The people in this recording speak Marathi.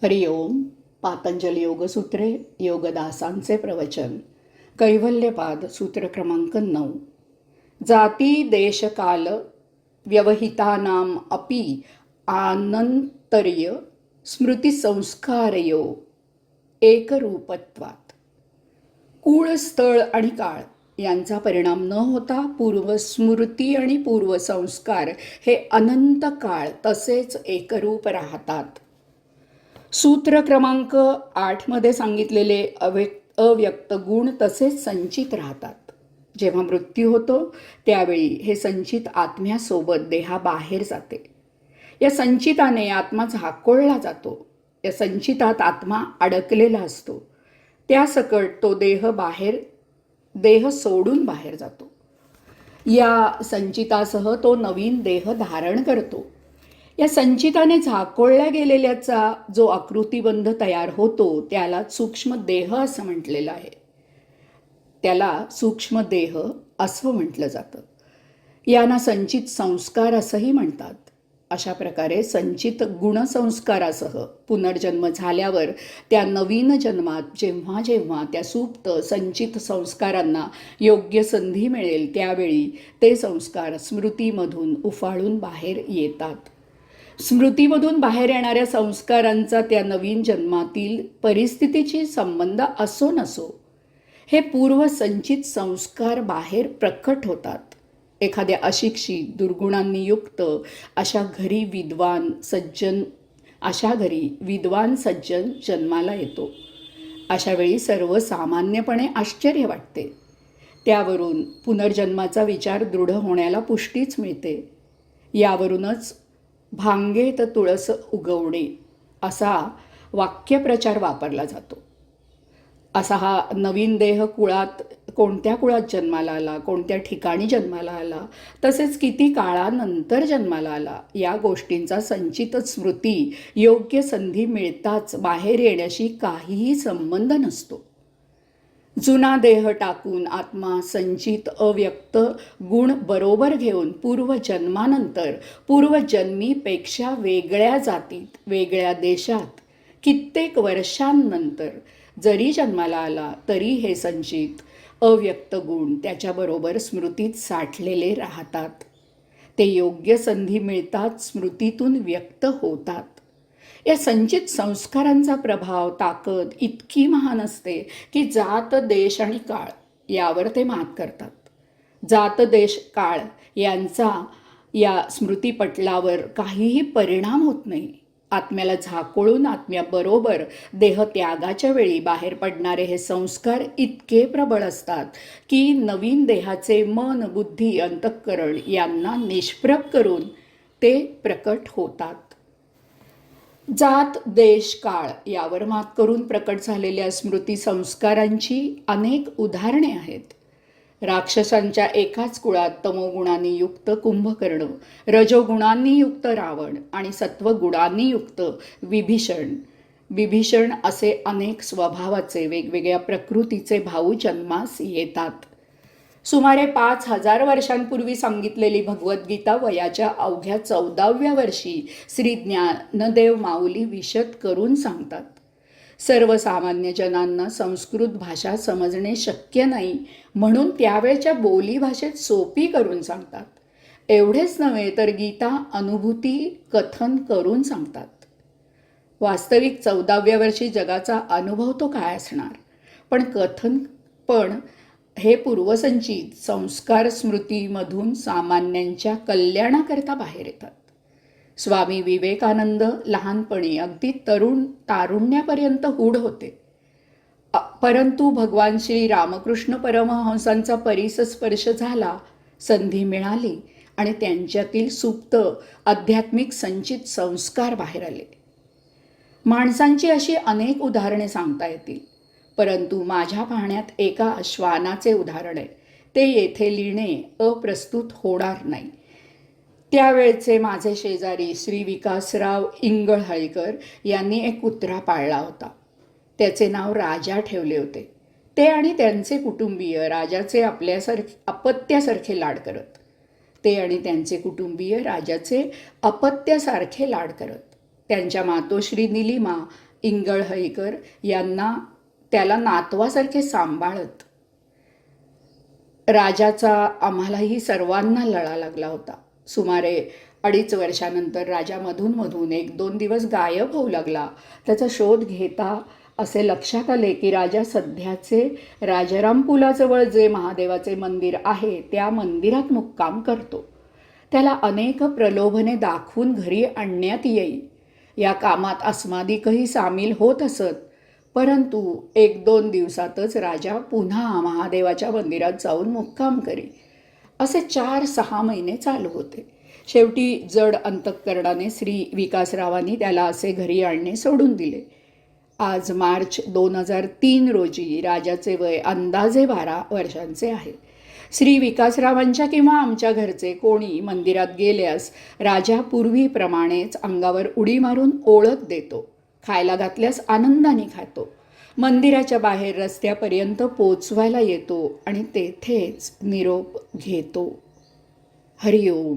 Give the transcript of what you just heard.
हरिओम. पातंजली योगसूत्रे, योगदासांचे प्रवचन. कैवल्यपाद सूत्र क्रमांक 9. जाती देशकाल व्यवहितानाम अपि आनंतर्य स्मृतिसंस्कारयो एकरूपत्वात. कुळ, स्थळ आणि काळ यांचा परिणाम न होता पूर्वस्मृती आणि पूर्वसंस्कार हे अनंत काळ तसेच एकरूप राहतात. सूत्र क्रमांक 8 सांगितलेले अव्यक्त गुण तसेच संचित राहतात. जेव्हा मृत्यू होतो त्यावेळी हे संचित आत्म्यासोबत देहाबाहेर जाते. या संचिताने आत्मा झाकोळला जातो. या संचितात आत्मा अडकलेला असतो. त्यासकट तो देह सोडून बाहेर जातो. या संचितासह तो नवीन देह धारण करतो. या संचिताने झाकोळल्या गेलेल्याचा जो आकृतिबंध तयार होतो त्याला सूक्ष्म देह असं म्हटलेलं आहे. त्याला सूक्ष्म देह असं म्हटलं जातं. यांना संचित संस्कार असंही म्हणतात. अशा प्रकारे संचित गुणसंस्कारासह पुनर्जन्म झाल्यावर त्या नवीन जन्मात जेव्हा जेव्हा त्या सुप्त संचित संस्कारांना योग्य संधी मिळेल त्यावेळी ते संस्कार स्मृतीमधून उफाळून बाहेर येतात. स्मृतीमधून बाहेर येणाऱ्या संस्कारांचा त्या नवीन जन्मातील परिस्थितीची संबंध असो नसो हे पूर्वसंचित संस्कार बाहेर प्रकट होतात. एखाद्या अशिक्षित दुर्गुणांनी युक्त अशा घरी विद्वान सज्जन जन्माला येतो. अशावेळी सर्वसामान्यपणे आश्चर्य वाटते. त्यावरून पुनर्जन्माचा विचार दृढ होण्याला पुष्टीच मिळते. यावरूनच भांगेत तुळस उगवणे असा वाक्यप्रचार वापरला जातो. असा हा नवीन देह कोणत्या कुळात जन्माला आला, कोणत्या ठिकाणी जन्माला आला, तसेच किती काळानंतर जन्माला आला या गोष्टींचा संचित स्मृती योग्य संधी मिळताच बाहेर येण्याशी काहीही संबंध नसतो. जुना देह टाकून आत्मा संचित अव्यक्त गुण बरोबर घेऊन पूर्वजन्मानंतर पूर्वजन्मीपेक्षा वेगळ्या जातीत वेगळ्या देशात कित्येक वर्षांनंतर जरी जन्माला आला तरी हे संचित अव्यक्त गुण त्याच्याबरोबर स्मृतीत साठलेले राहतात. ते योग्य संधी मिळताच स्मृतीतून व्यक्त होतात. या संचित संस्कारांचा प्रभाव ताकद इतकी महान असते की जात देश आणि काळ यावर ते मात करतात. जात देश काळ यांचा या स्मृतीपटलावर काहीही परिणाम होत नाही. आत्म्याला झाकोळून आत्म्याबरोबर देहत्यागाच्या वेळी बाहेर पडणारे हे संस्कार इतके प्रबळ असतात की नवीन देहाचे मन, बुद्धी, अंतःकरण यांना निष्प्रभ करून ते प्रकट होतात. जात देश काळ यावर मात करून प्रकट झालेल्या स्मृती संस्कारांची अनेक उदाहरणे आहेत. राक्षसांच्या एकाच कुळात तमोगुणांनी युक्त कुंभकर्ण, रजोगुणांनी युक्त रावण आणि सत्वगुणांनी युक्त विभीषण असे अनेक स्वभावाचे वेगवेगळ्या प्रकृतीचे भाऊ जन्मास येतात. सुमारे 5,000 वर्षांपूर्वी सांगितलेली भगवद्गीता वयाच्या अवघ्या 14व्या वर्षी श्री ज्ञानदेव माऊली विशद करून सांगतात. सर्वसामान्य जनांना संस्कृत भाषा समजणे शक्य नाही म्हणून त्यावेळच्या बोलीभाषेत सोपी करून सांगतात. एवढेच नव्हे तर गीता अनुभूती कथन करून सांगतात. वास्तविक 14व्या वर्षी जगाचा अनुभव तो काय असणार, पण हे पूर्वसंचित संस्कार स्मृतीमधून सामान्यांच्या कल्याणाकरता बाहेर येतात. स्वामी विवेकानंद लहानपणी अगदी तारुण्यापर्यंत गूढ होते. परंतु भगवान श्री रामकृष्ण परमहंसांचा परिसस्पर्श झाला, संधी मिळाली आणि त्यांच्यातील सुप्त आध्यात्मिक संचित संस्कार बाहेर आले. माणसांची अशी अनेक उदाहरणे सांगता येतील, परंतु माझ्या पाहण्यात एका श्वानाचे उदाहरण आहे. ते येथे लिहिणे अप्रस्तुत होणार नाही. त्यावेळचे माझे शेजारी श्री विकासराव इंगळहळकर यांनी एक कुत्रा पाळला होता. त्याचे नाव राजा ठेवले होते. ते आणि त्यांचे कुटुंबीय राजाचे अपत्यासारखे लाड करत. ते आणि त्यांचे कुटुंबीय राजाचे अपत्यासारखे लाड करत. त्यांच्या मातोश्री निलिमा इंगळहईकर यांना त्याला नातवासारखे सांभाळत. राजाचा आम्हालाही सर्वांना लळा लागला होता. सुमारे 2.5 वर्षानंतर राजा मधून 1-2 दिवस गायब होऊ लागला. त्याचा शोध घेता असे लक्षात आले की राजा सध्याचे राजाराम पुलाजवळ जे महादेवाचे मंदिर आहे त्या मंदिरात मुक्काम करतो. त्याला अनेक प्रलोभने दाखवून घरी आणण्यात येई. या कामात अस्मादिकही सामील होत असत. परंतु 1-2 दिवसातच राजा पुन्हा महादेवाच्या मंदिरात जाऊन मुक्काम करी. असे 4-6 महिने चालू होते. शेवटी जड अंतःकरणाने श्री विकासरावांनी त्याला असे घरी आणणे सोडून दिले. आज मार्च 2003 रोजी राजाचे वय अंदाजे 12 वर्षांचे आहे. श्री विकासरावांच्या किंवा आमच्या घरचे कोणी मंदिरात गेल्यास राजा पूर्वीप्रमाणेच अंगावर उडी मारून ओळख देतो. खायला घातल्यास आनंदाने खातो. मंदिराच्या बाहेर रस्त्यापर्यंत पोचवायला येतो आणि तेथेच निरोप घेतो. हरिओम.